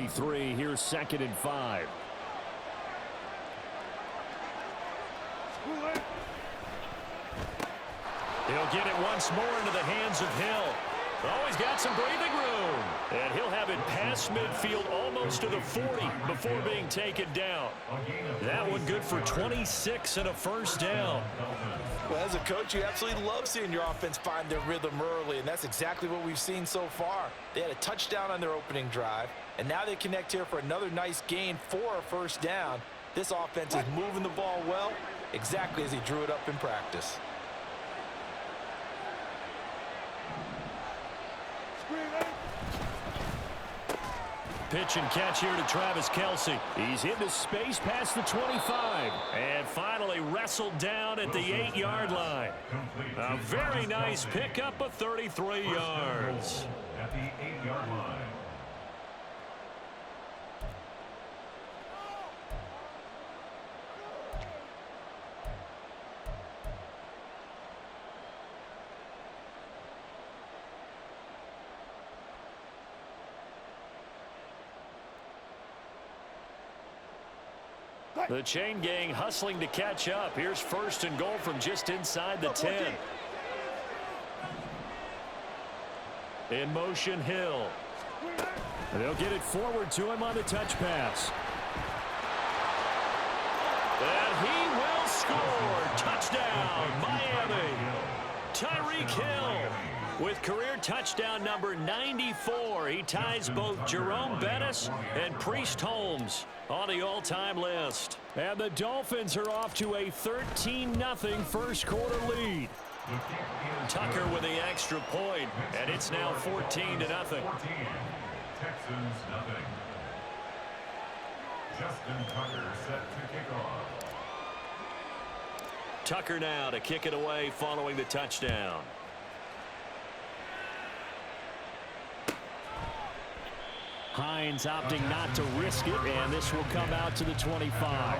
33. Here's 2nd and 5. He'll get it once more into the hands of Hill. Oh, he's got some breathing room. And he'll have it past midfield almost to the 40 before being taken down. That one good for 26 and a first down. Well, as a coach, you absolutely love seeing your offense find their rhythm early, and that's exactly what we've seen so far. They had a touchdown on their opening drive, and now they connect here for another nice gain for a first down. This offense is moving the ball well, exactly as he drew it up in practice. Pitch and catch here to Travis Kelce. He's into space past the 25 and finally wrestled down at the 8-yard line. A very nice pickup of 33 yards. At the 8-yard line. The chain gang hustling to catch up. Here's 1st and goal from just inside the 10. In motion, Hill. They'll get it forward to him on the touch pass. And he will score. Touchdown, Miami. Tyreek Hill with career touchdown number 94. He ties both Jerome Bettis and Priest Holmes on the all-time list. And the Dolphins are off to a 13-0 first quarter lead. Tucker with the extra point, and it's now 14-0. 14. Texans nothing. Justin Tucker set to kick off. Tucker now to kick it away following the touchdown. Hines opting not to risk it, and this will come out to the 25.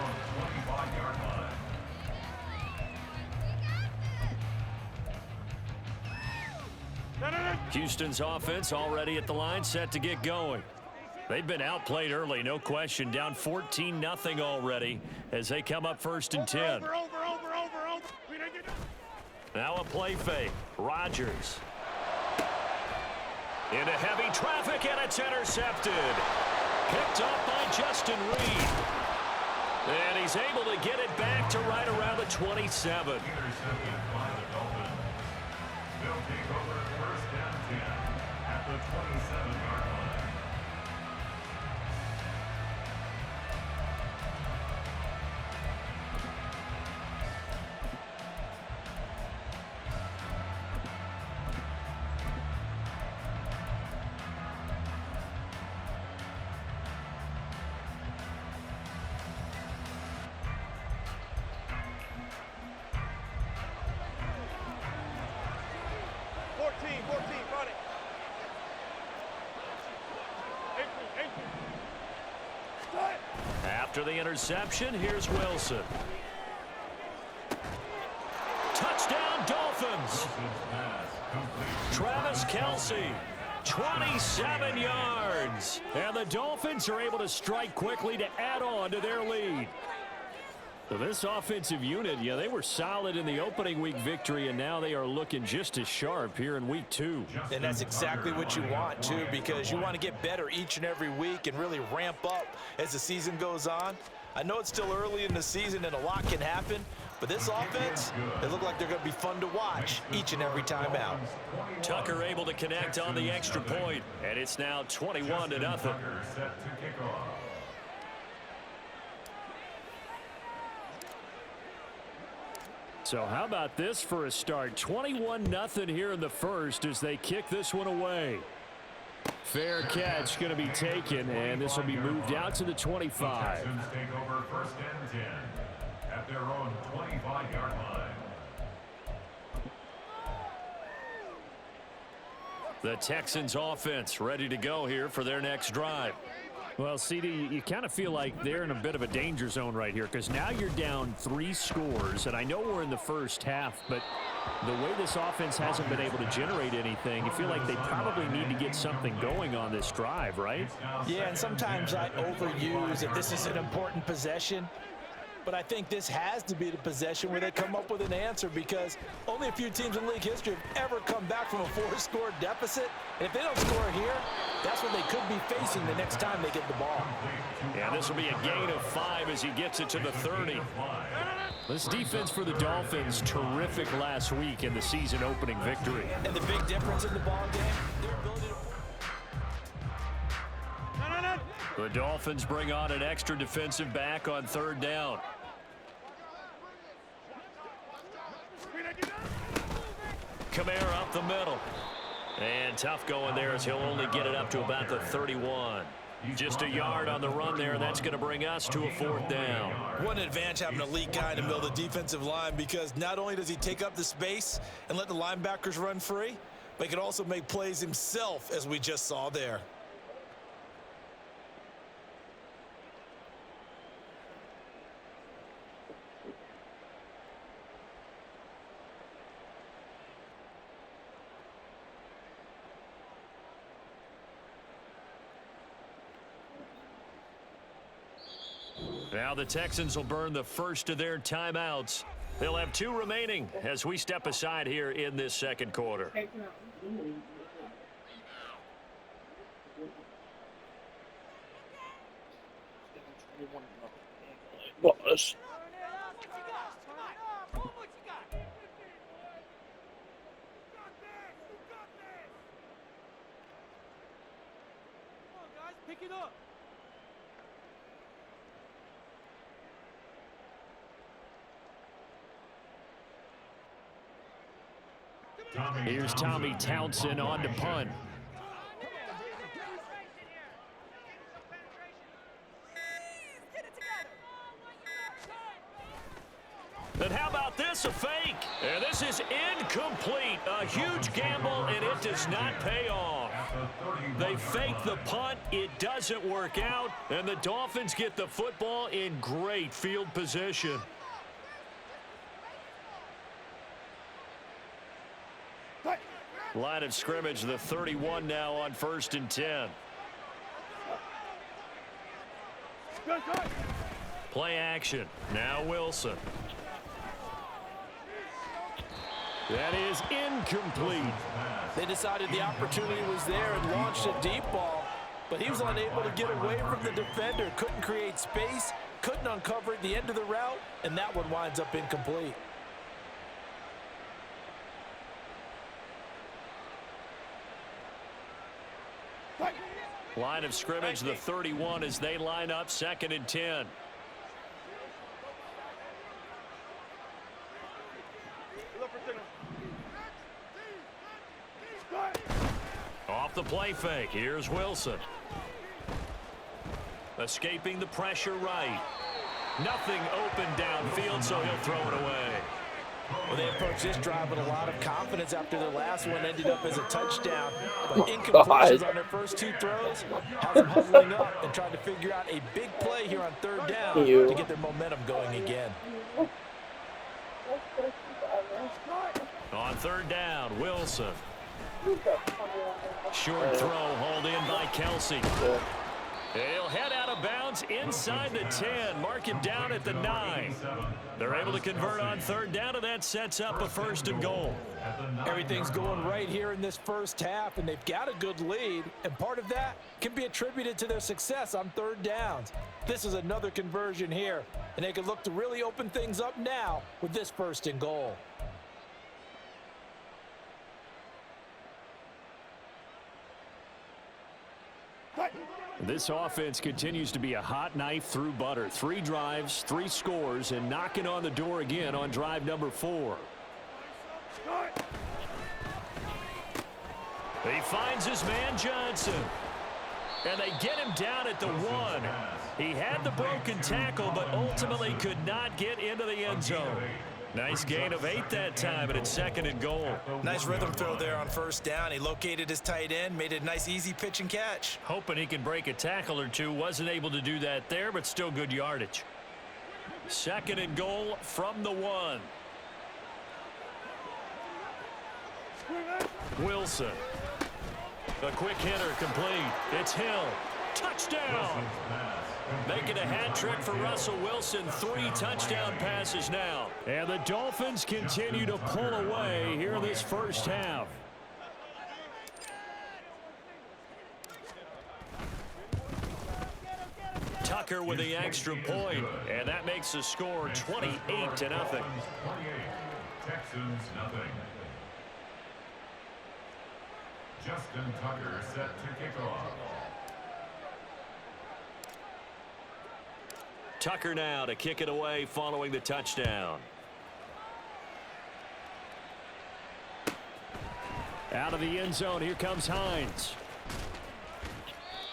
Houston's offense already at the line, set to get going. They've been outplayed early, no question. Down 14-0 already as they come up 1st and 10. Now a play fake. Rodgers. Into heavy traffic, and it's intercepted. Picked up by Justin Reed. And he's able to get it back to right around the 27. Intercepted by the Dolphins. They'll take over 1st and 10 at the 27-yard line. After the interception, here's Wilson. Touchdown, Dolphins. Travis Kelce, 27 yards. And the Dolphins are able to strike quickly to add on to their lead. So this offensive unit, yeah, they were solid in the opening week victory, and now they are looking just as sharp here in week 2. And that's exactly what you want, too, because you want to get better each and every week and really ramp up as the season goes on. I know it's still early in the season and a lot can happen, but this offense, they look like they're going to be fun to watch each and every time out. Tucker able to connect on the extra point, and it's now 21-0. So how about this for a start? 21-0 here in the first as they kick this one away. Fair catch going to be taken, and this will be moved out to the 25. Texans take over 1st and 10 at their own 25-yard line. The Texans offense ready to go here for their next drive. Well, CD, you kind of feel like they're in a bit of a danger zone right here because now you're down 3 scores, and I know we're in the first half, but the way this offense hasn't been able to generate anything, you feel like they probably need to get something going on this drive, right? Yeah, and sometimes I overuse that this is an important possession. But I think this has to be the possession where they come up with an answer because only a few teams in league history have ever come back from a 4-score deficit. And if they don't score here, that's what they could be facing the next time they get the ball. Yeah, this will be a gain of 5 as he gets it to the 30. This defense for the Dolphins, terrific last week in the season opening victory. And the big difference in the ball game, their ability to... The Dolphins bring on an extra defensive back on 3rd down. Kamara up the middle. And tough going there as he'll only get it up to about the 31. Just a yard on the run there, and that's going to bring us to a 4th down. What an advantage having a elite guy in the middle of the defensive line because not only does he take up the space and let the linebackers run free, but he can also make plays himself, as we just saw there. Now the Texans will burn the first of their timeouts. They'll have 2 remaining as we step aside here in this 2nd quarter. Boss. Pick it up. Here's Tommy Townsend on to punt. And how about this, a fake? And this is incomplete. A huge gamble, and it does not pay off. They fake the punt. It doesn't work out, and the Dolphins get the football in great field position. Line of scrimmage, the 31 now on 1st and 10. Play action. Now Wilson. That is incomplete. They decided the opportunity was there and launched a deep ball, but he was unable to get away from the defender. Couldn't create space, couldn't uncover at the end of the route, and that one winds up incomplete. Line of scrimmage, the 31 as they line up 2nd and 10. Off the play fake. Here's Wilson. Escaping the pressure right. Nothing open downfield, so he'll throw it away. Well, they approached this drive with a lot of confidence after their last one ended up as a touchdown. But incompletions on their first 2 throws has them huddling up and trying to figure out a big play here on 3rd down to get their momentum going again. On 3rd down, Wilson. Short throw hauled in by Kelsey. He'll head out of bounds inside the 10. Mark him down at the 9. They're able to convert on 3rd down, and that sets up a 1st and goal. Everything's going right here in this first half, and they've got a good lead, and part of that can be attributed to their success on 3rd downs. This is another conversion here, and they can look to really open things up now with this 1st and goal. This offense continues to be a hot knife through butter. 3 drives, 3 scores, and knocking on the door again on drive number 4. He finds his man Johnson. And they get him down at the 1. He had the broken tackle, but ultimately could not get into the end zone. Nice gain of 8 that time, and it's 2nd and goal. Nice rhythm throw there on 1st down. He located his tight end, made it a nice easy pitch and catch. Hoping he can break a tackle or two. Wasn't able to do that there, but still good yardage. 2nd and goal from the 1. Wilson. A quick hitter complete. It's Hill. Touchdown. Making a hat trick for Russell Wilson. 3 touchdown passes now. And the Dolphins continue to pull away here in this first half. Tucker with the extra point, and that makes the score 28-0. Texans nothing. Justin Tucker set to kick off. Tucker now to kick it away following the touchdown. Out of the end zone, here comes Hines.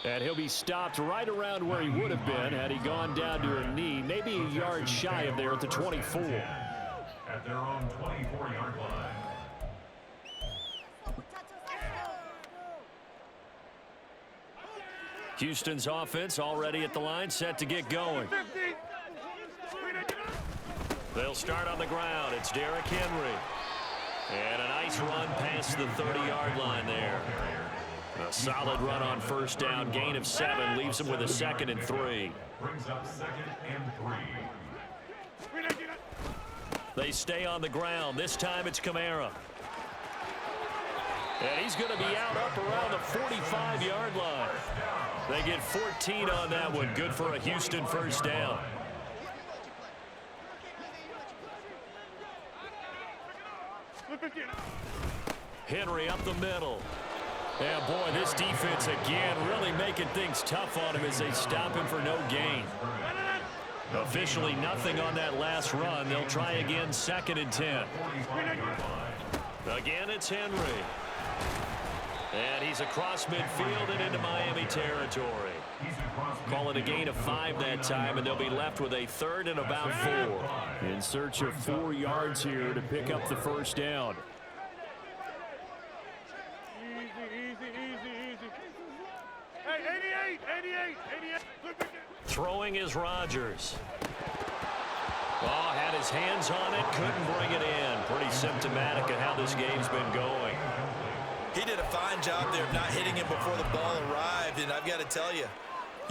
And he'll be stopped right around where he would have been had he gone down to a knee, maybe a yard shy of there at the 24. At their own 24-yard line. Houston's offense already at the line, set to get going. They'll start on the ground. It's Derrick Henry. And a nice run past the 30-yard line there. A solid run on 1st down, gain of 7, leaves him with a 2nd and 3. Brings up 2nd and 3. They stay on the ground. This time it's Kamara. And he's going to be out up around the 45-yard line. They get 14 on that one. Good for a Houston 1st down. Henry up the middle. Yeah, boy, this defense again really making things tough on him as they stop him for no gain. Officially nothing on that last run. They'll try again, 2nd and 10. Again, it's Henry. And he's across midfield and into Miami territory. Call it a gain of 5 that time, and they'll be left with a 3rd and about 4. In search of 4 yards here to pick up the 1st down. Easy. Hey, 88. Throwing is Rodgers. Oh, had his hands on it, couldn't bring it in. Pretty symptomatic of how this game's been going. He did a fine job there of not hitting him before the ball arrived, and I've got to tell you,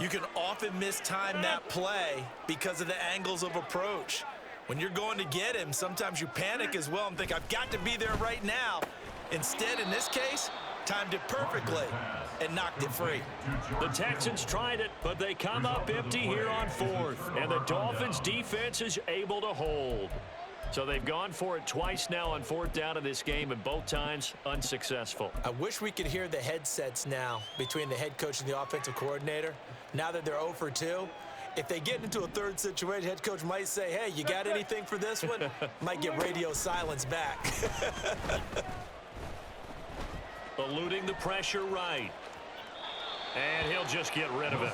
you can often mistime that play because of the angles of approach. When you're going to get him, sometimes you panic as well and think, I've got to be there right now. Instead, in this case, timed it perfectly and knocked it free. The Texans tried it, but they come up empty here on 4th, and the Dolphins' defense is able to hold. So they've gone for it twice now on 4th down in this game, and both times unsuccessful. I wish we could hear the headsets now between the head coach and the offensive coordinator. Now that they're 0 for 2, if they get into a 3rd situation, head coach might say, hey, you got anything for this one? Might get radio silence back. Eluding the pressure right. And he'll just get rid of it.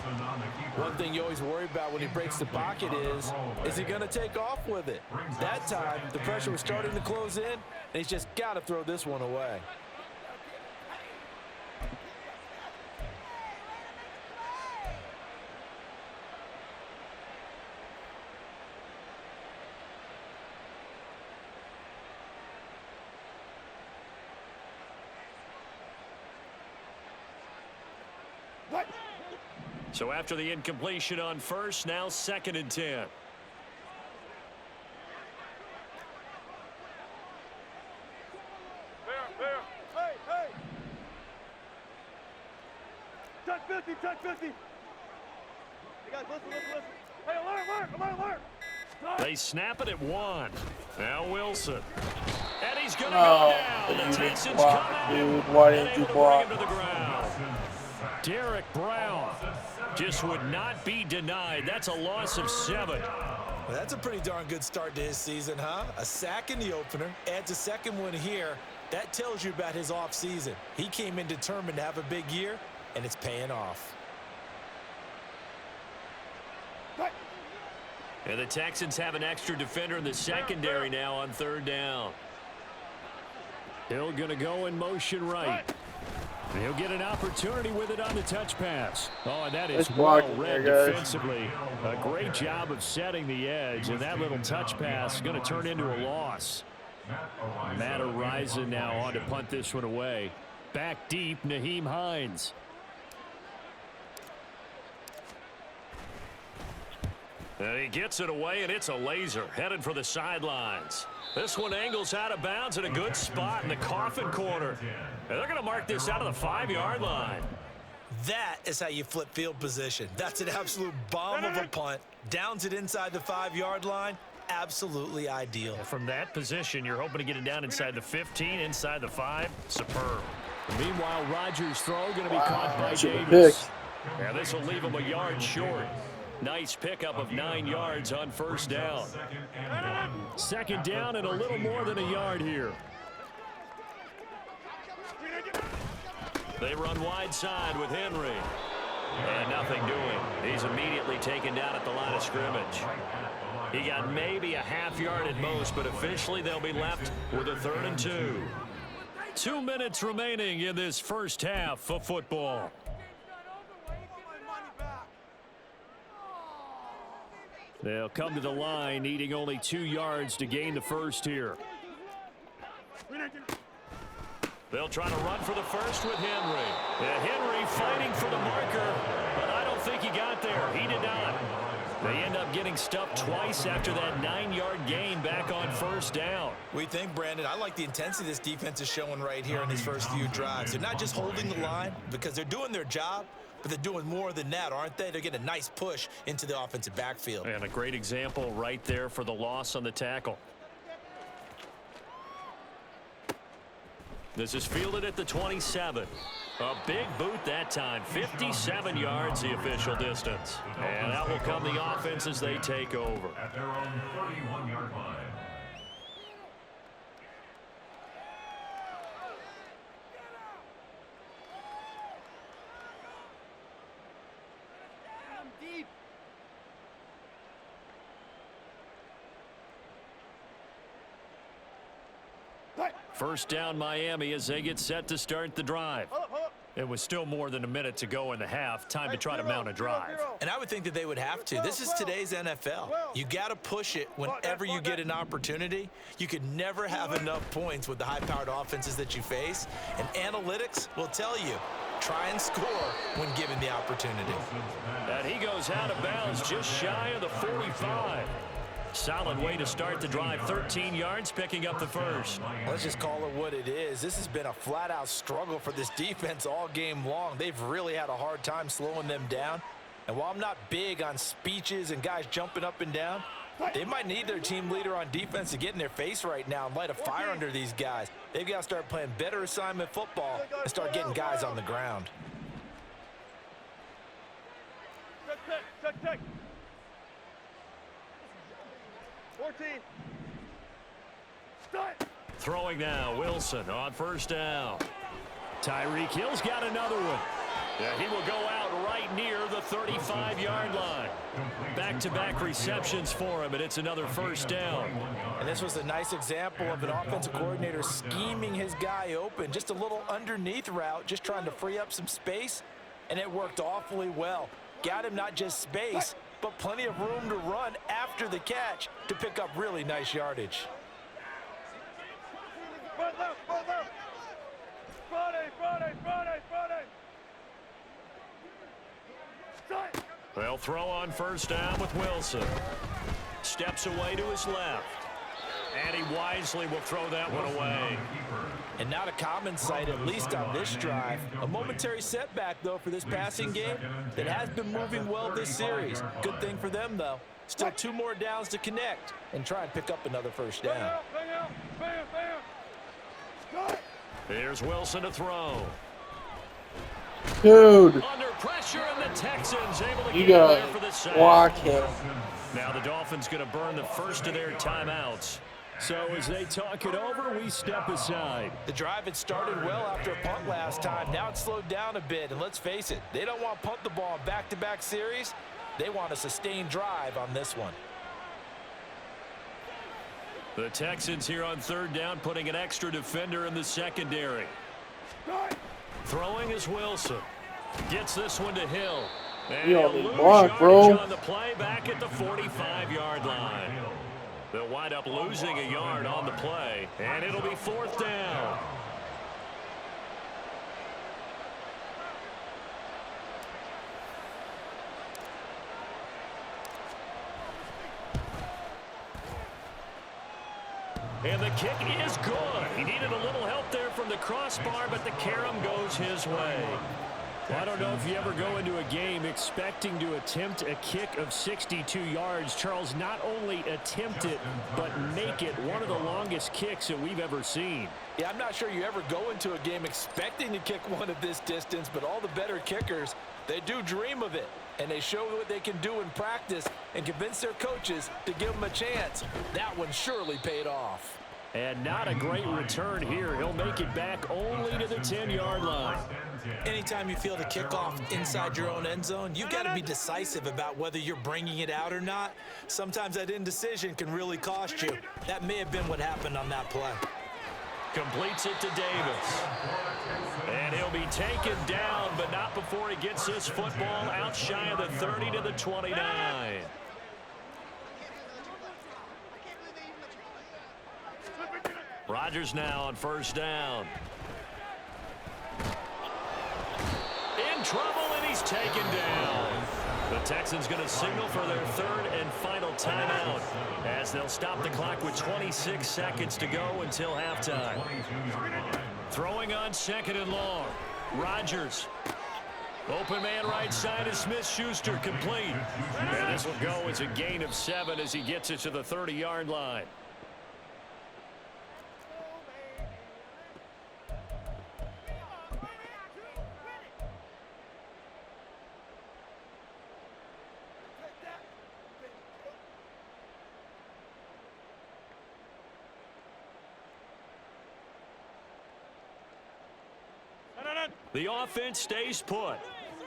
One thing you always worry about when he breaks the pocket is he going to take off with it? That time, the pressure was starting to close in, and he's just got to throw this one away. So after the incompletion on 1st, now 2nd and 10. Hey. Touch 50. Hey, guys, listen. Hey, alert. They snap it at 1. Now Wilson. And he's going to go down. The Texans come out. Why didn't you block? Him to the ground. Derek Brown just would not be denied. That's a loss of 7. Well, that's a pretty darn good start to his season, huh? A sack in the opener, adds a 2nd one here. That tells you about his offseason. He came in determined to have a big year, and it's paying off. And the Texans have an extra defender in the secondary now on 3rd down. Hill going to go in motion right. He'll get an opportunity with it on the touch pass. Oh, and that is well read defensively. A great job of setting the edge, and that little touch pass is going to turn into a loss. Matt Ariza now on to punt this one away. Back deep, Nyheim Hines. And he gets it away, and it's a laser headed for the sidelines. This one angles out of bounds in a good spot in the coffin corner. And they're going to mark this out of the 5-yard line. That is how you flip field position. That's an absolute bomb of a punt. Downs it inside the 5-yard line. Absolutely ideal. From that position, you're hoping to get it down inside the 15, inside the 5. Superb. Meanwhile, Rodgers' throw going to be caught by Davis. Yeah, this will leave him a yard short. Nice pickup of 9 yards on 1st down. 2nd down and a little more than a yard here. They run wide side with Henry. And nothing doing. He's immediately taken down at the line of scrimmage. He got maybe a half yard at most, but officially they'll be left with a 3rd and 2. 2 minutes remaining in this first half of football. They'll come to the line, needing only 2 yards to gain the first here. They'll try to run for the first with Henry. Henry fighting for the marker, but I don't think he got there. He did not. They end up getting stuffed twice after that 9-yard gain back on 1st down. We think, Brandon, I like the intensity this defense is showing right here in these first few drives. They're not just holding the line because they're doing their job, but they're doing more than that, aren't they? They're getting a nice push into the offensive backfield. And a great example right there for the loss on the tackle. This is fielded at the 27. A big boot that time. 57 yards the official distance. And that will come the offense as they take over. At their own 31-yard line. First down Miami as they get set to start the drive. It was still more than a minute to go in the half. Time to try to mount a drive. And I would think that they would have to. This is today's NFL. You got to push it whenever you get an opportunity. You could never have enough points with the high-powered offenses that you face. And analytics will tell you, try and score when given the opportunity. And he goes out of bounds just shy of the 45. Solid way to start the drive. 13 yards, picking up the first. Let's just call it what it is. This has been a flat-out struggle for this defense all game long. They've really had a hard time slowing them down. And while I'm not big on speeches and guys jumping up and down, they might need their team leader on defense to get in their face right now and light a fire under these guys. They've got to start playing better assignment football and start getting guys on the ground. Check. 14. Start. Throwing now, Wilson on first down. Tyreek Hill's got another one. Yeah, he will go out right near the 35-yard line. Back-to-back receptions for him, and it's another first down. And this was a nice example of an offensive coordinator scheming his guy open. Just a little underneath route, just trying to free up some space, and it worked awfully well. Got him not just space, but plenty of room to run after the catch to pick up really nice yardage. Front left. Friday. Start. They'll throw on first down with Wilson. Steps away to his left. And he wisely will throw that one away. And not a common sight, at least on this drive. A momentary setback, though, for this passing game that has been moving well this series. Good thing for them, though. Still 2 more downs to connect and try and pick up another first down. Bam. Start. Here's Wilson to throw. Dude, Under pressure, and the Texans able to you get there for gotta the sack. block him. Now the Dolphins going to burn the first of their timeouts. So as they talk it over, we step aside. The drive had started well after a punt last time. Now it's slowed down a bit, and let's face it, they don't want to punt the ball in back-to-back series. They want a sustained drive on this one. The Texans here on third down, putting an extra defender in the secondary. Throwing is Wilson. Gets this one to Hill. And You he'll on the lose block, yardage bro. on the play back at the 45-yard line. They'll wind up losing a yard on the play, and it'll be fourth down. And the kick is good. He needed a little help there from the crossbar, but the carom goes his way. Well, I don't know if you ever go into a game expecting to attempt a kick of 62 yards. Charles, not only attempt it, but make it one of the longest kicks that we've ever seen. Yeah, I'm not sure you ever go into a game expecting to kick one of this distance, but all the better kickers, they do dream of it. And they show what they can do in practice and convince their coaches to give them a chance. That one surely paid off. And not a great return here. He'll make it back only to the 10-yard line. Anytime you feel the kickoff inside your own end zone, you've got to be decisive about whether you're bringing it out or not. Sometimes that indecision can really cost you. That may have been what happened on that play. Completes it to Davis. And he'll be taken down, but not before he gets this football out shy of the 30 to the 29. Rodgers now on first down. In trouble, and he's taken down. The Texans going to signal for their third and final timeout as they'll stop the clock with 26 seconds to go until halftime. Throwing on second and long. Rodgers. Open man right side is Smith-Schuster, complete. And this will go as a gain of 7 as he gets it to the 30-yard line. The offense stays put.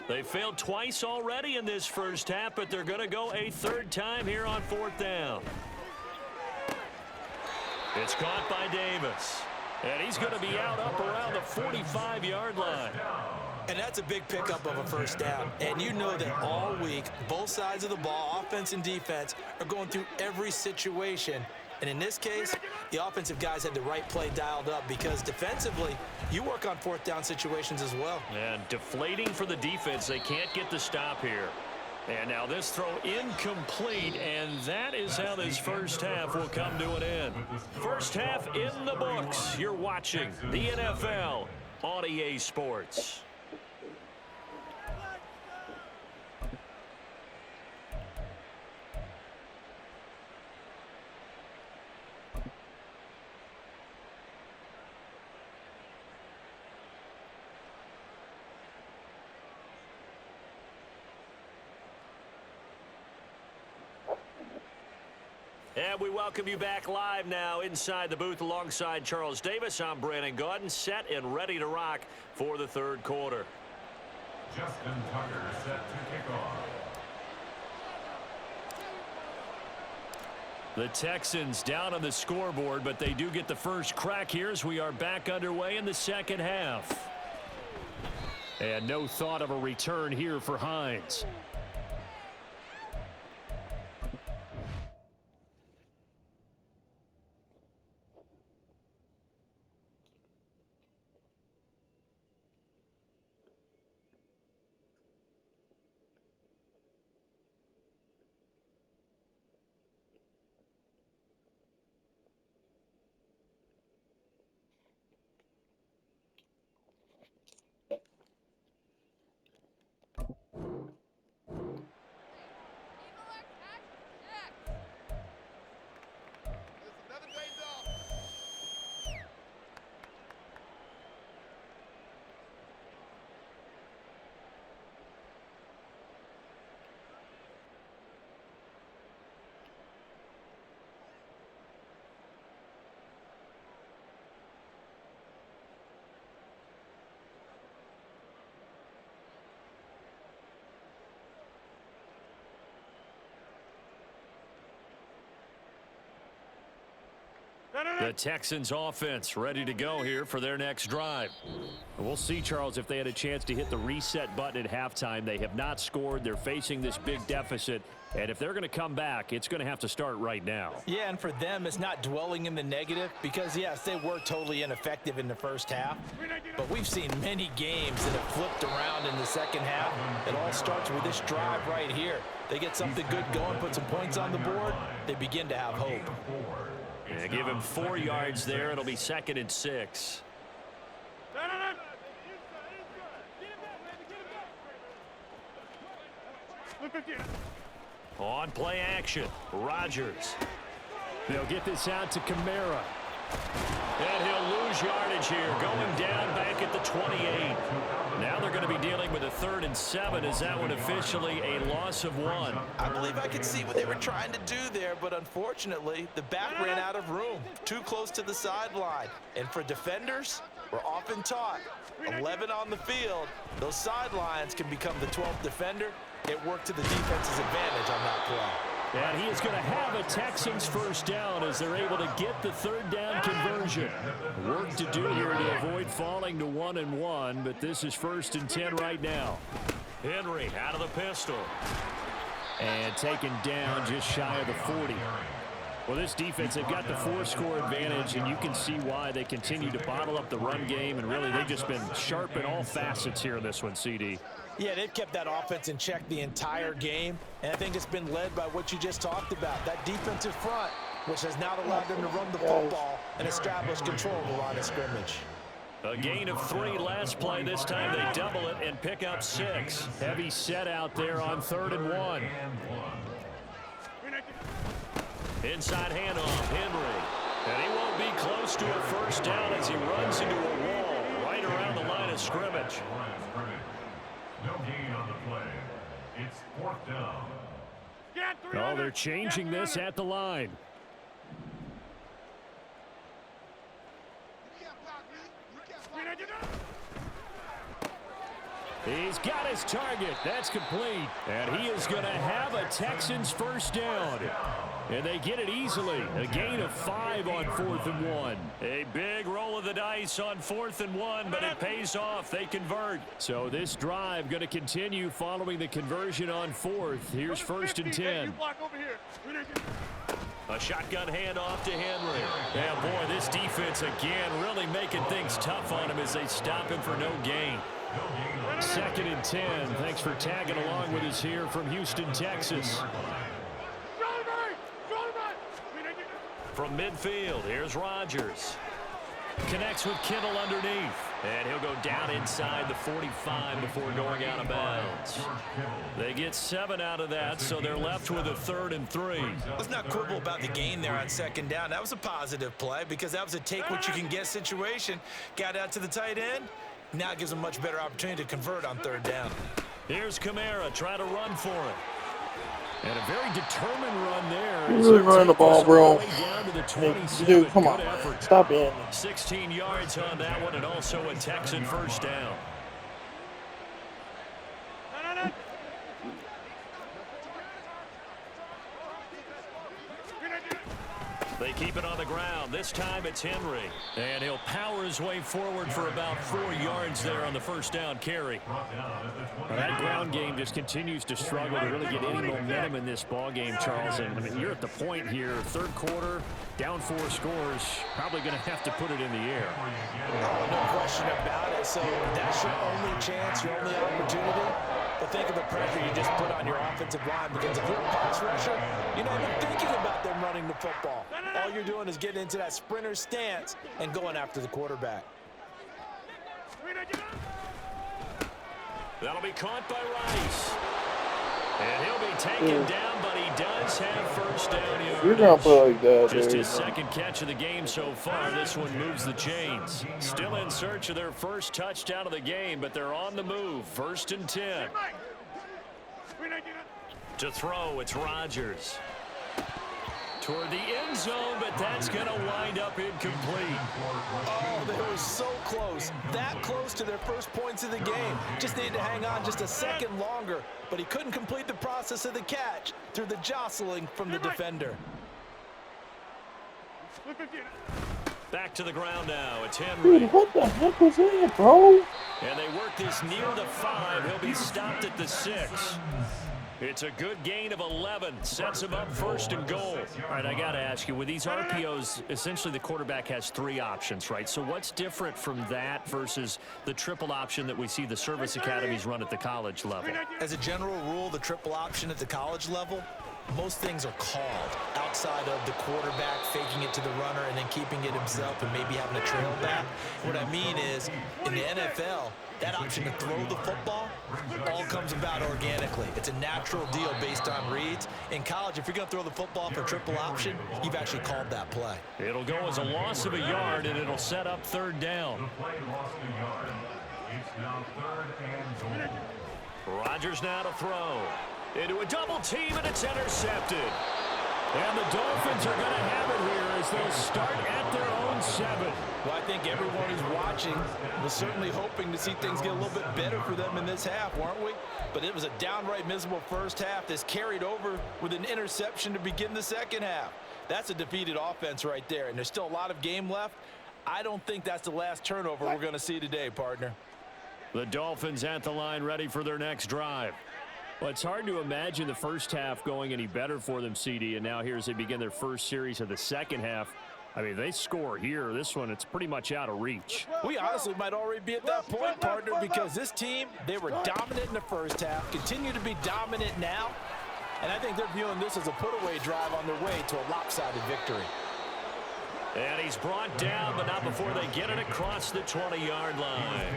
They failed twice already in this first half, but they're going to go a third time here on fourth down. It's caught by Davis. And he's going to be out up around the 45-yard line. And that's a big pickup of a first down. And you know that all week, both sides of the ball, offense and defense, are going through every situation. And in this case, the offensive guys had the right play dialed up because defensively, you work on fourth down situations as well. And deflating for the defense. They can't get the stop here. And now this throw incomplete, and that is how this first half will come to an end. First half in the books. You're watching the NFL on EA Sports. And we welcome you back live now inside the booth alongside Charles Davis. I'm Brandon Gaudin, set and ready to rock for the third quarter. Justin Tucker set to kick off. The Texans down on the scoreboard, but they do get the first crack here as we are back underway in the second half. And no thought of a return here for Hines. The Texans offense ready to go here for their next drive. We'll see, Charles, if they had a chance to hit the reset button at halftime. They have not scored. They're facing this big deficit. And if they're going to come back, it's going to have to start right now. Yeah, and for them, it's not dwelling in the negative because, yes, they were totally ineffective in the first half. But we've seen many games that have flipped around in the second half. It all starts with this drive right here. They get something good going, put some points on the board, they begin to have hope. Yeah, give him 4 yards there. It'll be 2nd and 6. On play action, Rodgers. They'll get this out to Kamara. And he'll lose yardage here, going down back at the 28. Now they're going to be dealing with a 3rd and 7. Is that one officially a loss of 1? I believe I could see what they were trying to do there, but unfortunately, the back ran out of room, too close to the sideline. And for defenders, we're often taught, 11 on the field, those sidelines can become the 12th defender. It worked to the defense's advantage on that play. And he is going to have a Texans first down as they're able to get the 3rd down conversion. Work to do here to avoid falling to 1-1, but this is 1st and 10 right now. Henry out of the pistol. And taken down just shy of the 40. Well, this defense, they've got the 4-score advantage, and you can see why they continue to bottle up the run game, and really they've just been sharp in all facets here in this one, CD. Yeah, they've kept that offense in check the entire game, and I think it's been led by what you just talked about, that defensive front, which has now allowed them to run the football and establish control of the line of scrimmage. A gain of 3 last play. This time they double it and pick up 6. Heavy set out there on 3rd and 1. Inside handoff, Henry. And he won't be close to a first down as he runs into a wall right around the line of scrimmage. No gain on the play. It's 4th down. Oh, they're changing this at the line. He's got his target. That's complete. And he is going to have a Texans first down. And they get it easily. A gain of 5 on 4th and 1. A big roll of the dice on 4th and 1, but it pays off. They convert. So this drive going to continue following the conversion on 4th. Here's 1st and 10. A shotgun handoff to Henry. Yeah, boy, this defense again really making things tough on him as they stop him for no gain. 2nd and 10. Thanks for tagging along with us here from Houston, Texas. From midfield, here's Rodgers. Connects with Kittle underneath. And he'll go down inside the 45 before going out of bounds. They get 7 out of that, so they're left with a 3rd and 3. Let's not quibble about the gain there on 2nd down. That was a positive play because that was a take-what-you-can-get situation. Got out to the tight end. Now it gives them a much better opportunity to convert on 3rd down. Here's Kamara trying to run for it. And a very determined run there. You really running the ball, bro. Dude, come on. Stop it. 16 yards on that one, and also a Texan first down. They keep it on the ground. This time it's Henry. And he'll power his way forward for about 4 yards there on the first down carry. That ground game just continues to struggle to really get any momentum in this ball game, Charles. And I mean, you're at the point here, 3rd quarter, down 4 scores, probably going to have to put it in the air. No question about it. So that's your only chance, your only opportunity. But think of the pressure you just put on your offensive line, because if you're a pass rusher, you're not even thinking about them running the football. All you're doing is getting into that sprinter stance and going after the quarterback. That'll be caught by Rice. And he'll be taken down, but he does have first down yards. You're going to play like that, Just dude. his 2nd catch of the game so far. This one moves the chains. Still in search of their first touchdown of the game, but they're on the move. 1st and 10. To throw, it's Rodgers. Toward the end zone, but that's going to wind up incomplete. Oh, they were so close. That close to their first points of the game. Just needed to hang on just a second longer, but he couldn't complete the process of the catch through the jostling from the defender. Back to the ground now. It's Dude, Henry. what the heck was that, bro? And they work this near the 5. He'll be stopped at the 6. It's a good gain of 11. Sets him up first and goal. All right, I got to ask you, with these RPOs, essentially the quarterback has 3 options, right? So what's different from that versus the triple option that we see the service academies run at the college level? As a general rule, the triple option at the college level, most things are called outside of the quarterback faking it to the runner and then keeping it himself and maybe having a trail back. What I mean is, in the NFL, that option to throw the football all comes about organically. It's a natural deal based on reads. In college, if you're going to throw the football for triple option, you've actually called that play. It'll go as a loss of a yard, and it'll set up 3rd down. The play lost a yard. It's now 3rd and goal. Rodgers now to throw. Into a double team, and it's intercepted. And the Dolphins are going to have it here as they'll start at their own 7. Well, I think everyone who's watching was certainly hoping to see things get a little bit better for them in this half, weren't we? But it was a downright miserable first half that's carried over with an interception to begin the second half. That's a defeated offense right there, and there's still a lot of game left. I don't think that's the last turnover we're going to see today, partner. The Dolphins at the line ready for their next drive. Well, it's hard to imagine the first half going any better for them, CD, and now here as they begin their first series of the second half. I mean, they score here. This one, it's pretty much out of reach. We honestly might already be at that point, partner, because this team, they were dominant in the first half, continue to be dominant now, and I think they're viewing this as a put-away drive on their way to a lopsided victory. And he's brought down, but not before they get it across the 20-yard line.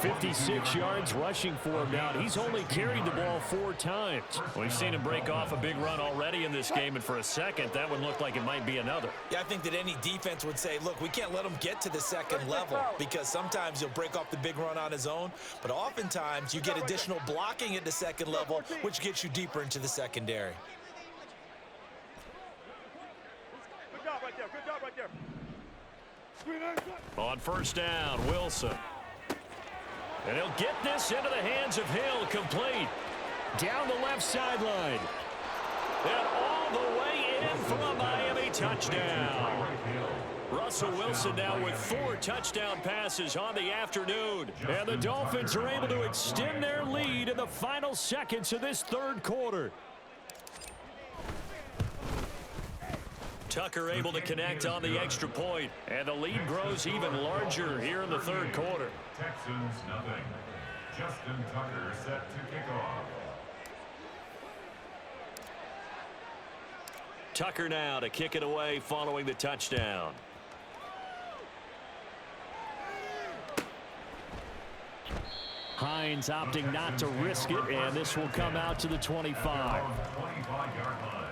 56 yards rushing for him now. He's only carried the ball 4 times. We've seen him break off a big run already in this game, and for a second, that would look like it might be another. Yeah, I think that any defense would say, look, we can't let him get to the second level because sometimes he'll break off the big run on his own, but oftentimes you get additional blocking at the second level, which gets you deeper into the secondary. Good job right there. Good job right there. On first down, Wilson. And he'll get this into the hands of Hill, complete. Down the left sideline. And all the way in for a Miami touchdown. Russell Wilson now with 4 touchdown passes on the afternoon. And the Dolphins are able to extend their lead in the final seconds of this 3rd quarter. Tucker able to connect on the extra point, and the lead grows even larger here in the 3rd quarter. Texans nothing. Justin Tucker set to kick off. Tucker now to kick it away following the touchdown. Hines opting not to risk it, and this will come out to the 25. 25-yard line.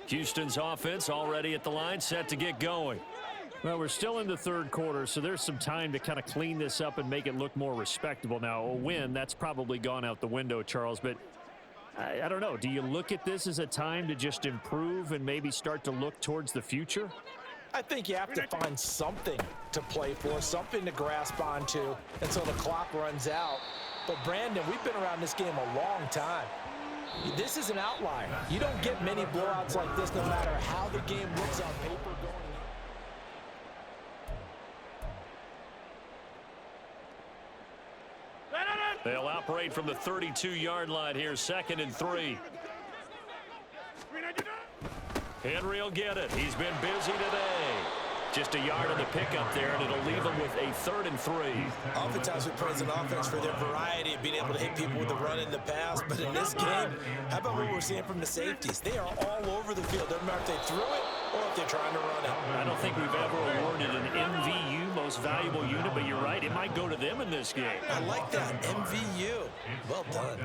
Houston's offense already at the line, set to get going. Well, we're still in the 3rd quarter, so there's some time to kind of clean this up and make it look more respectable. Now, a win, that's probably gone out the window, Charles, but I don't know. Do you look at this as a time to just improve and maybe start to look towards the future? I think you have to find something to play for, something to grasp onto until the clock runs out. But, Brandon, we've been around this game a long time. This is an outlier. You don't get many blowouts like this no matter how the game looks on paper going in. They'll operate from the 32-yard line here, 2nd and 3. Henry will get it. He's been busy today. Just a yard on the pickup there, and it'll leave him with a 3rd and 3. Oftentimes we praise an offense for their variety of being able to hit people with the run in the pass, but in this game, how about what we're seeing from the safeties? They are all over the field. Doesn't matter if they threw it or if they're trying to run it. I don't think we've ever awarded an MVU, most valuable unit, but you're right, it might go to them in this game. I like that, MVU. Well done.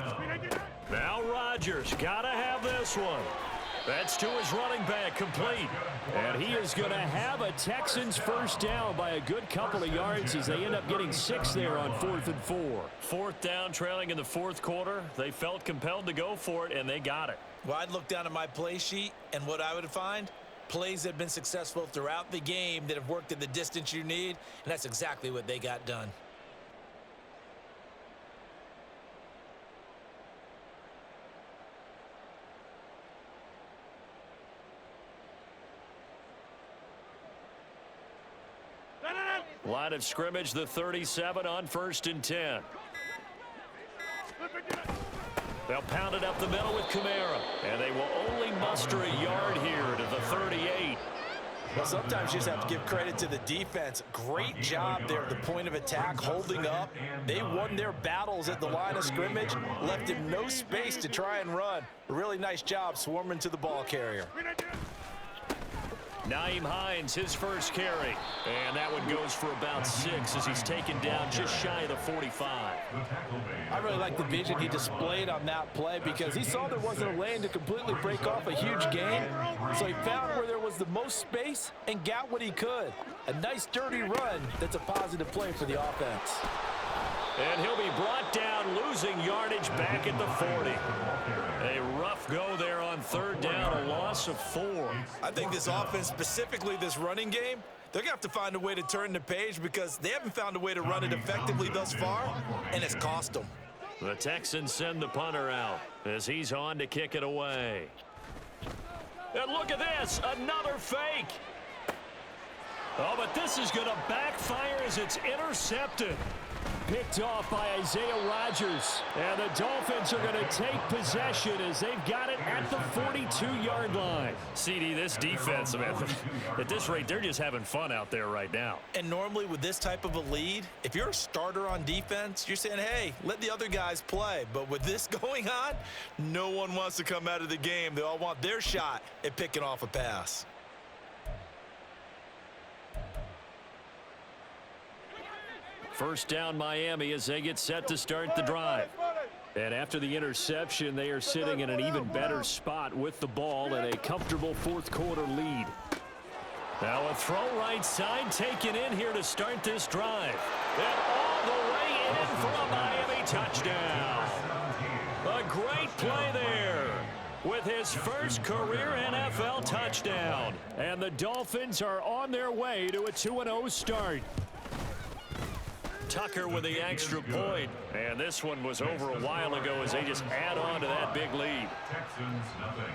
Now Rodgers, gotta have this one. That's to his running back, complete. And he is going to have a Texans first down by a good couple of yards as they end up getting 6 there on 4th and 4. 4th down, trailing in the 4th quarter. They felt compelled to go for it, and they got it. Well, I'd look down at my play sheet, and what I would find, plays that have been successful throughout the game that have worked at the distance you need, and that's exactly what they got done. Line of scrimmage, the 37 on 1st and 10. They'll pound it up the middle with Kamara, and they will only muster a yard here to the 38. Well, sometimes you just have to give credit to the defense. Great job there at the point of attack, holding up. They won their battles at the line of scrimmage, left him no space to try and run. A really nice job swarming to the ball carrier. Nyheim Hines, his first carry. And that one goes for about 6 as he's taken down just shy of the 45. I really like the vision he displayed on that play because he saw there wasn't a lane to completely break off a huge gain. So he found where there was the most space and got what he could. A nice dirty run that's a positive play for the offense. And he'll be brought down, losing yardage back at the 40. A rough go there on 3rd down, a loss of 4. I think this offense, specifically this running game, they're going to have to find a way to turn the page because they haven't found a way to run it effectively thus far, and it's cost them. The Texans send the punter out as he's on to kick it away. And look at this, another fake. Oh, but this is going to backfire as it's intercepted. Picked off by Isaiah Rodgers. And the Dolphins are going to take possession as they've got it at the 42-yard line. CD, this defense, man, at this rate, they're just having fun out there right now. And normally with this type of a lead, if you're a starter on defense, you're saying, hey, let the other guys play. But with this going on, no one wants to come out of the game. They all want their shot at picking off a pass. First down Miami as they get set to start the drive. And after the interception, they are sitting in an even better spot with the ball and a comfortable 4th quarter lead. Now a throw right side taken in here to start this drive. And all the way in for a Miami touchdown. A great play there with his first career NFL touchdown. And the Dolphins are on their way to a 2-0 start. Tucker with the extra point. And this one was over a while ago as they just add on to that big lead. Texans nothing.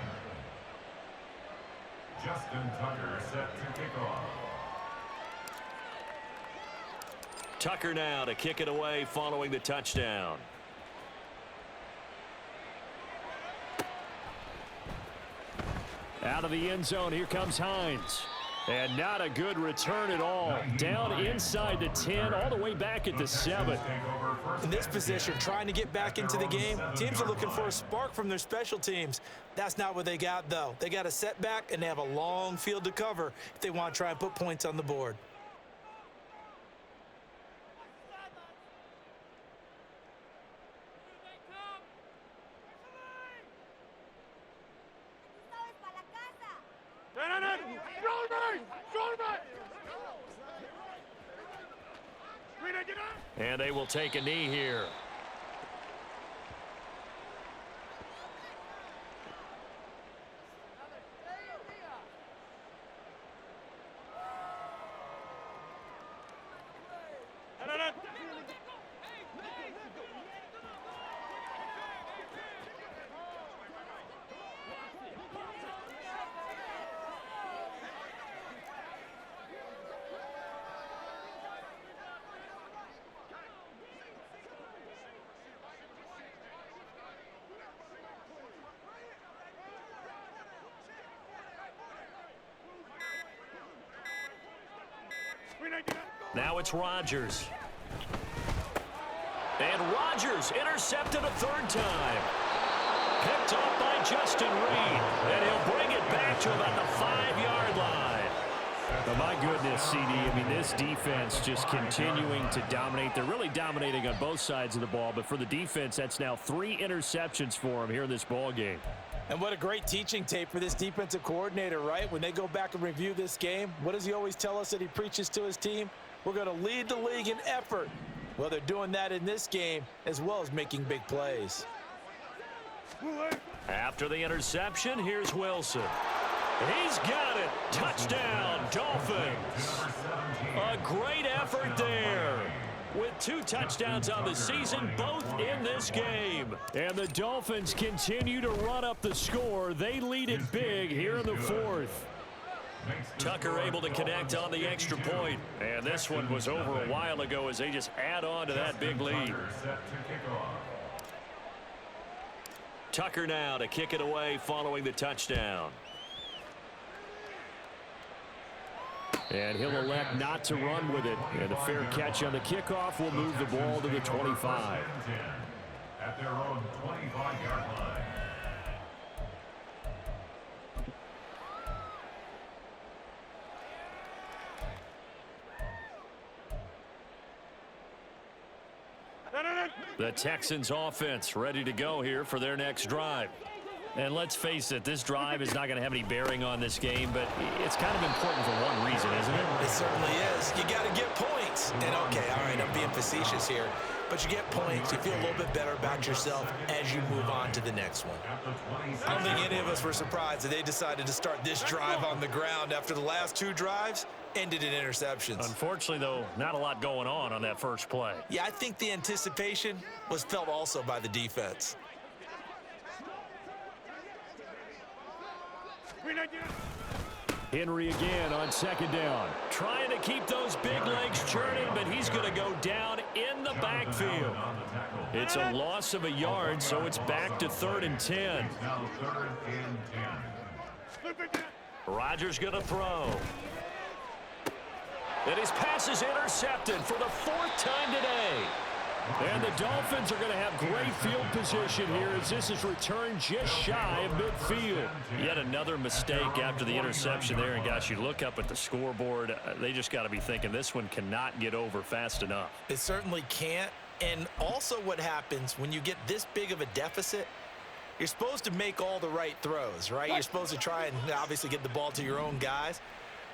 Justin Tucker set to kick off. Tucker now to kick it away following the touchdown. Out of the end zone, here comes Hines. And not a good return at all. Down inside the 10, all the way back at the 7. In this position, trying to get back into the game, teams are looking for a spark from their special teams. That's not what they got, though. They got a setback, and they have a long field to cover if they want to try and put points on the board. And they will take a knee here. Now it's Rodgers. And Rodgers intercepted a 3rd time. Picked up by Justin Reed. And he'll bring it back to about the 5-yard line. But my goodness, CD, I mean, this defense just continuing to dominate. They're really dominating on both sides of the ball. But for the defense, that's now 3 interceptions for them here in this ball game. And what a great teaching tape for this defensive coordinator, right? When they go back and review this game, what does he always tell us that he preaches to his team? We're going to lead the league in effort. Well, they're doing that in this game as well as making big plays. After the interception, here's Wilson. He's got it. Touchdown, Dolphins. A great effort there. With 2 touchdowns on the season, both in this game. And the Dolphins continue to run up the score. They lead it big here in the 4th. Tucker able to connect on the extra point. And this one was over a while ago as they just add on to that big lead. Tucker now to kick it away following the touchdown. And he'll elect not to run with it. And the fair catch on the kickoff will move the ball to the 25. At their own 25-yard line. The Texans offense ready to go here for their next drive. And let's face it, this drive is not going to have any bearing on this game, but it's kind of important for one reason, isn't it? It certainly is. You got to get points. And okay, all right, I'm being facetious here, but you get points. You feel a little bit better about yourself as you move on to the next one. I don't think any of us were surprised that they decided to start this drive on the ground after the last two drives ended in interceptions. Unfortunately, though, not a lot going on that first play. Yeah, I think the anticipation was felt also by the defense. Henry again on second down. Trying to keep those big legs churning, but he's going to go down in the backfield. It's a loss of a yard, so it's back to 3rd and 10. Rodgers going to throw. And his pass is intercepted for the 4th time today. And the Dolphins are going to have great field position here as this is returned just shy of midfield. Yet another mistake after the interception there. And, gosh, you look up at the scoreboard, they just got to be thinking this one cannot get over fast enough. It certainly can't. And also what happens when you get this big of a deficit, you're supposed to make all the right throws, right? You're supposed to try and obviously get the ball to your own guys.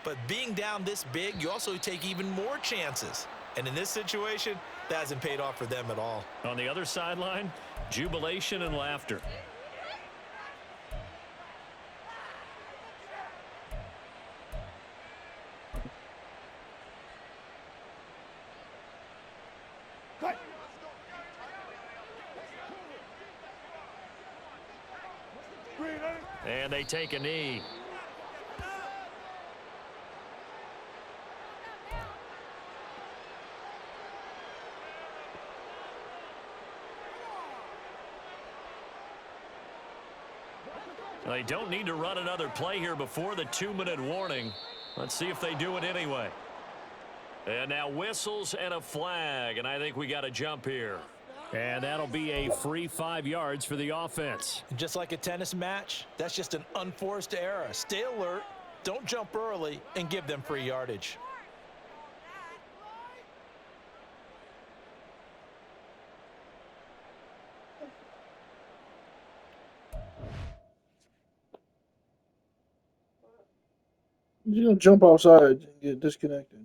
But being down this big, you also take even more chances. And in this situation, that hasn't paid off for them at all. On the other sideline, jubilation and laughter. And they take a knee. They don't need to run another play here before the 2-minute warning. Let's see if they do it anyway. And now whistles and a flag, and I think we got to jump here. And that'll be a free 5 yards for the offense. Just like a tennis match, that's just an unforced error. Stay alert, don't jump early, and give them free yardage. You're going to jump outside and get disconnected.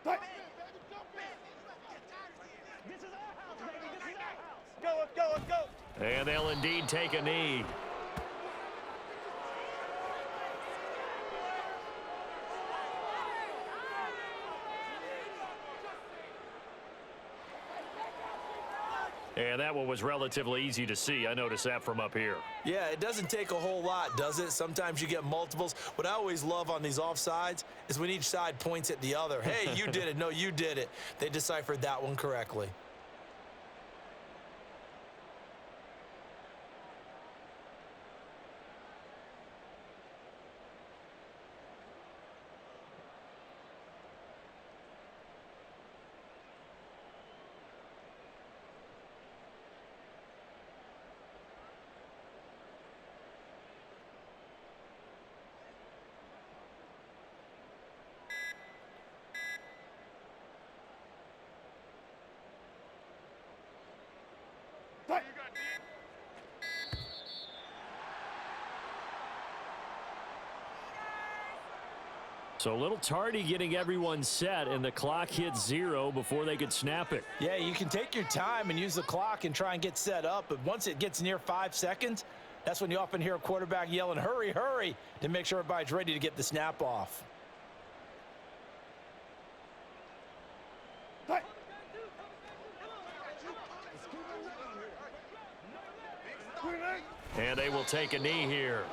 Let's go. And they'll indeed take a knee. And that one was relatively easy to see. I noticed that from up here. Yeah, it doesn't take a whole lot, does it? Sometimes you get multiples. What I always love on these offsides is when each side points at the other. Hey, you did it. No, you did it. They deciphered that one correctly. So a little tardy getting everyone set, and the clock hits 0 before they could snap it. Yeah, you can take your time and use the clock and try and get set up, but once it gets near 5 seconds, that's when you often hear a quarterback yelling, hurry, hurry, to make sure everybody's ready to get the snap off. And they will take a knee here.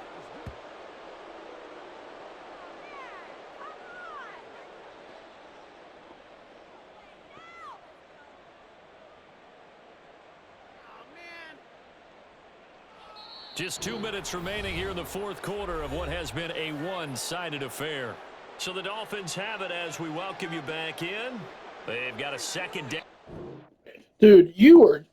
Just 2 minutes remaining here in the fourth quarter of what has been a one-sided affair. So the Dolphins have it as we welcome you back in. They've got a second down. Dude, you were...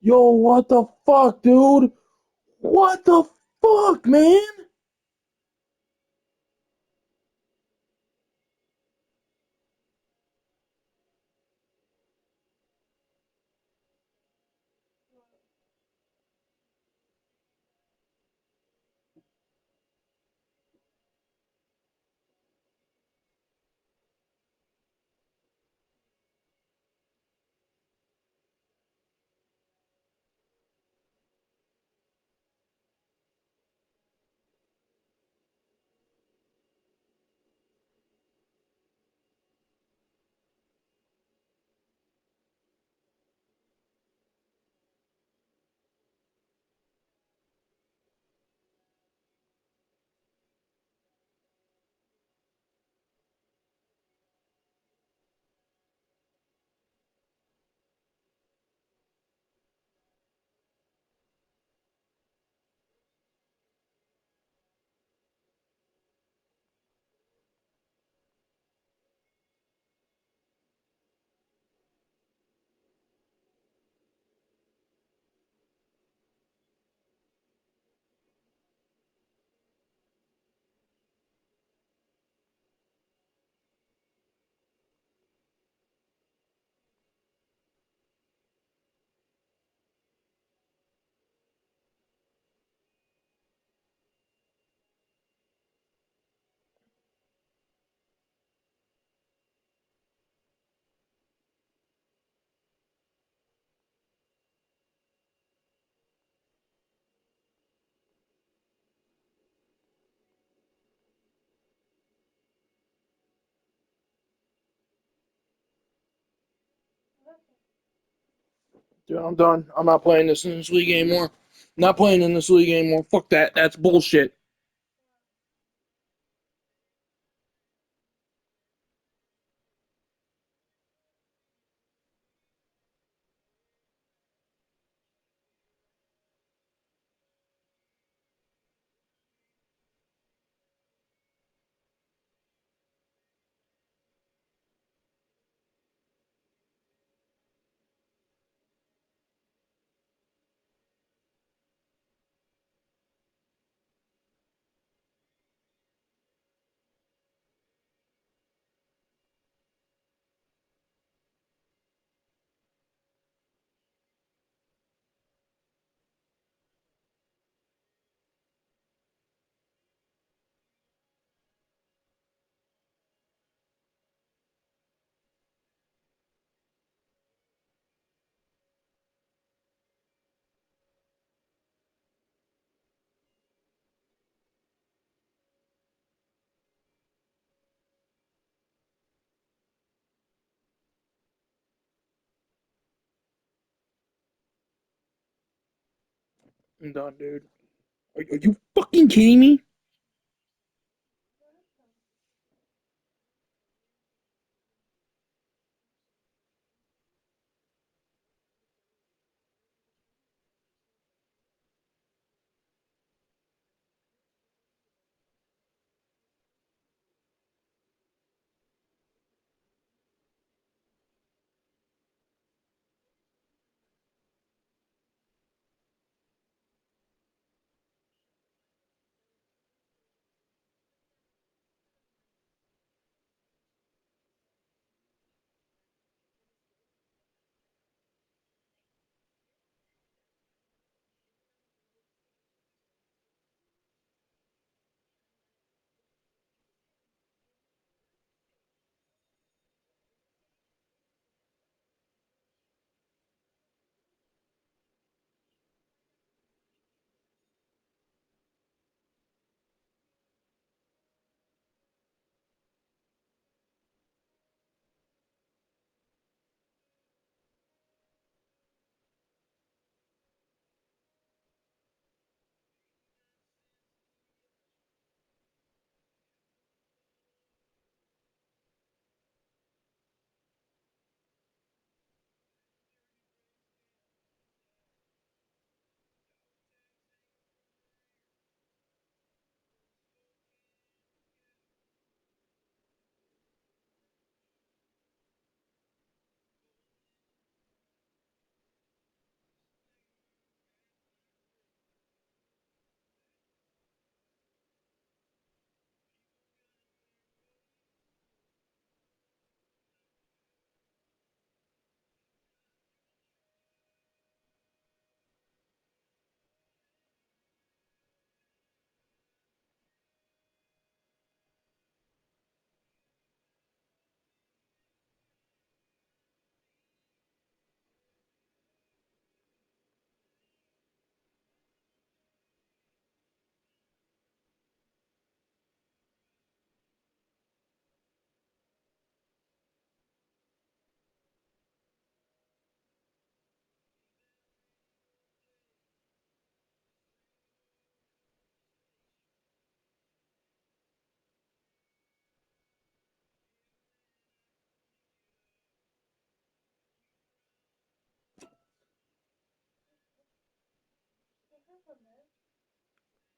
Yo, what the fuck, dude? What the fuck, man? Dude, I'm done. I'm not playing this in this league anymore. Not playing in this league anymore. Fuck that. That's bullshit. I'm done, dude. Are you fucking kidding me?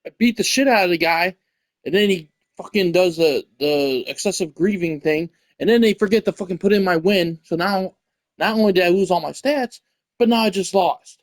I beat the shit out of the guy, and then he fucking does the excessive grieving thing, and then they forget to fucking put in my win. So now, not only did I lose all my stats, but now I just lost.